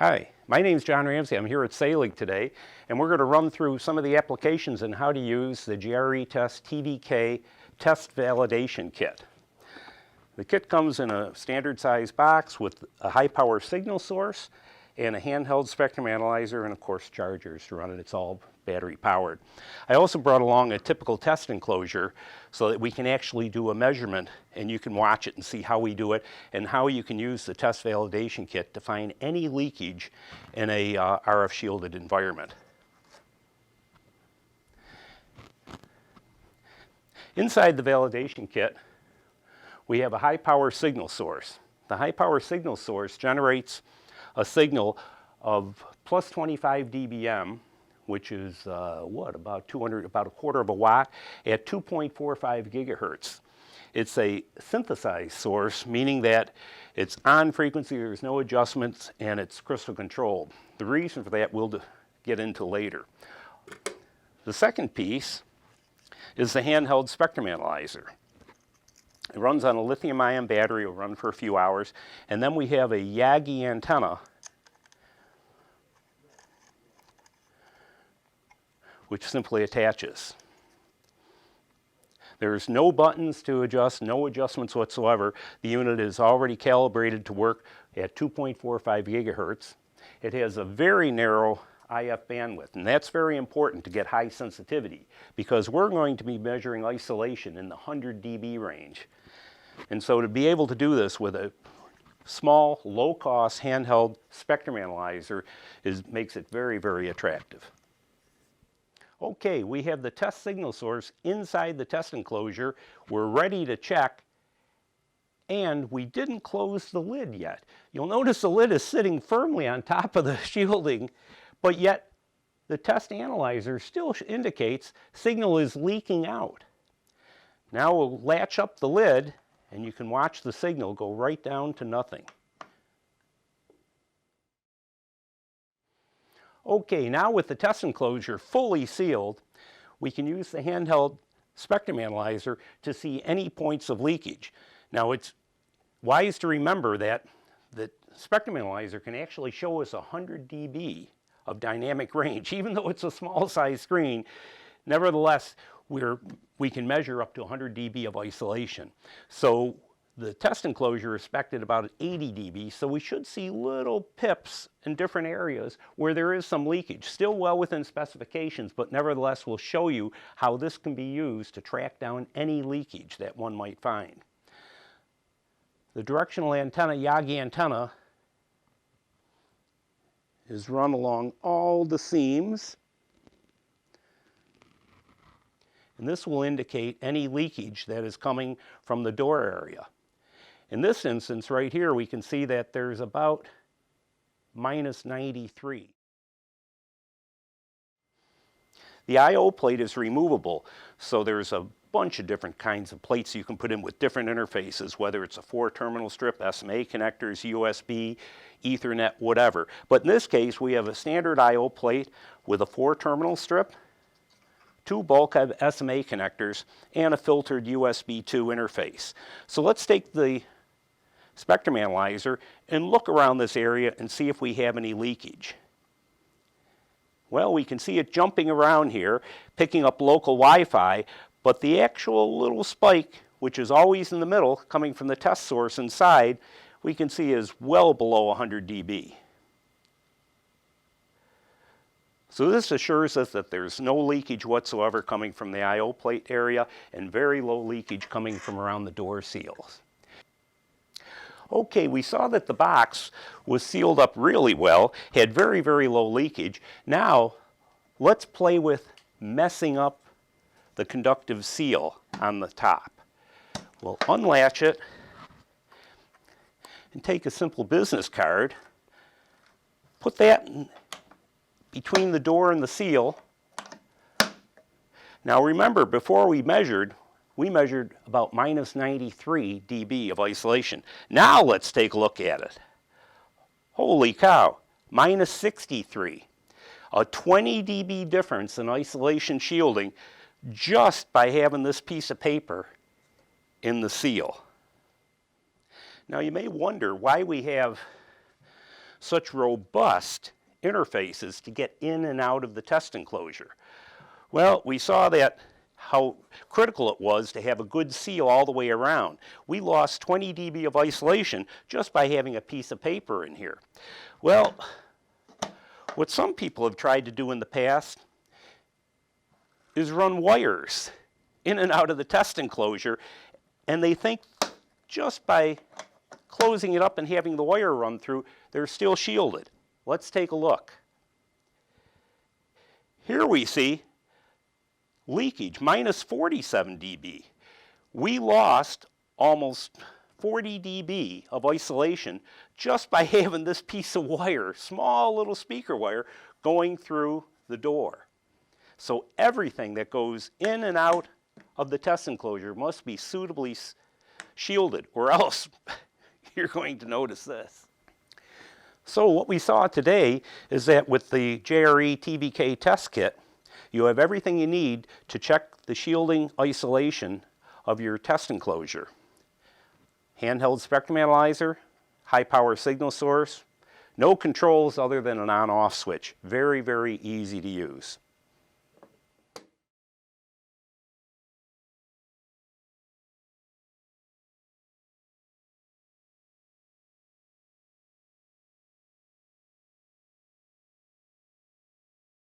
Hi, my name is John Ramsey. I'm here at Sailing today, and we're going to run through some of the applications and how to use the JRE Test TVK Test Validation Kit. The kit comes in a standard size box with a high power signal source and a handheld spectrum analyzer and of course chargers to run it. It's all battery powered. I also brought along a typical test enclosure so that we can actually do a measurement and you can watch it and see how we do it and how you can use the test validation kit to find any leakage in a RF shielded environment. Inside the validation kit we have a high power signal source. The high power signal source generates a signal of plus 25 dBm, which is about a quarter of a watt at 2.45 gigahertz. It's a synthesized source, meaning that it's on frequency, there's no adjustments, and it's crystal controlled. The reason for that we'll get into later. The second piece is the handheld spectrum analyzer. It runs on a lithium-ion battery. It will run for a few hours. And then we have a Yagi antenna, which simply attaches. There's no buttons to adjust, no adjustments whatsoever. The unit is already calibrated to work at 2.45 gigahertz. It has a very narrow IF bandwidth, and that's very important to get high sensitivity because we're going to be measuring isolation in the 100 dB range. And so to be able to do this with a small, low-cost handheld spectrum analyzer makes it very, very attractive. Okay, we have the test signal source inside the test enclosure. We're ready to check, and we didn't close the lid yet. You'll notice the lid is sitting firmly on top of the shielding, but yet the test analyzer still indicates signal is leaking out. Now we'll latch up the lid and you can watch the signal go right down to nothing. Okay, now with the test enclosure fully sealed, we can use the handheld spectrum analyzer to see any points of leakage. Now it's wise to remember that the spectrum analyzer can actually show us 100 dB of dynamic range. Even though it's a small size screen, nevertheless we can measure up to 100 dB of isolation. So the test enclosure is spec'd at about 80 dB, so we should see little pips in different areas where there is some leakage. Still well within specifications, but nevertheless we'll show you how this can be used to track down any leakage that one might find. The directional antenna, Yagi antenna, is run along all the seams. And this will indicate any leakage that is coming from the door area. In this instance right here, we can see that there's about minus 93. The I/O plate is removable, so there's a bunch of different kinds of plates you can put in with different interfaces, whether it's a 4-terminal strip, SMA connectors, USB, Ethernet, whatever. But in this case, we have a standard I/O plate with a 4-terminal strip, 2 bulkhead SMA connectors, and a filtered USB 2 interface. So let's take the spectrum analyzer and look around this area and see if we have any leakage. Well, we can see it jumping around here, picking up local Wi-Fi, but the actual little spike, which is always in the middle, coming from the test source inside, we can see is well below 100 dB. So this assures us that there's no leakage whatsoever coming from the I/O plate area and very low leakage coming from around the door seals. Okay, we saw that the box was sealed up really well, had very, very low leakage. Now, let's play with messing up the conductive seal on the top. We'll unlatch it and take a simple business card, put that between the door and the seal. Now remember, before we measured about minus 93 dB of isolation. Now let's take a look at it. Holy cow, minus 63. A 20 dB difference in isolation shielding just by having this piece of paper in the seal. Now you may wonder why we have such robust interfaces to get in and out of the test enclosure? Well, we saw that how critical it was to have a good seal all the way around. We lost 20 dB of isolation just by having a piece of paper in here. Well, what some people have tried to do in the past is run wires in and out of the test enclosure, and they think just by closing it up and having the wire run through, they're still shielded. Let's take a look. Here we see leakage, minus 47 dB. We lost almost 40 dB of isolation just by having this piece of wire, small little speaker wire, going through the door. So everything that goes in and out of the test enclosure must be suitably shielded, or else you're going to notice this. So what we saw today is that with the JRE TVK test kit, you have everything you need to check the shielding isolation of your test enclosure. Handheld spectrum analyzer, high power signal source, no controls other than an on-off switch. Very, very easy to use.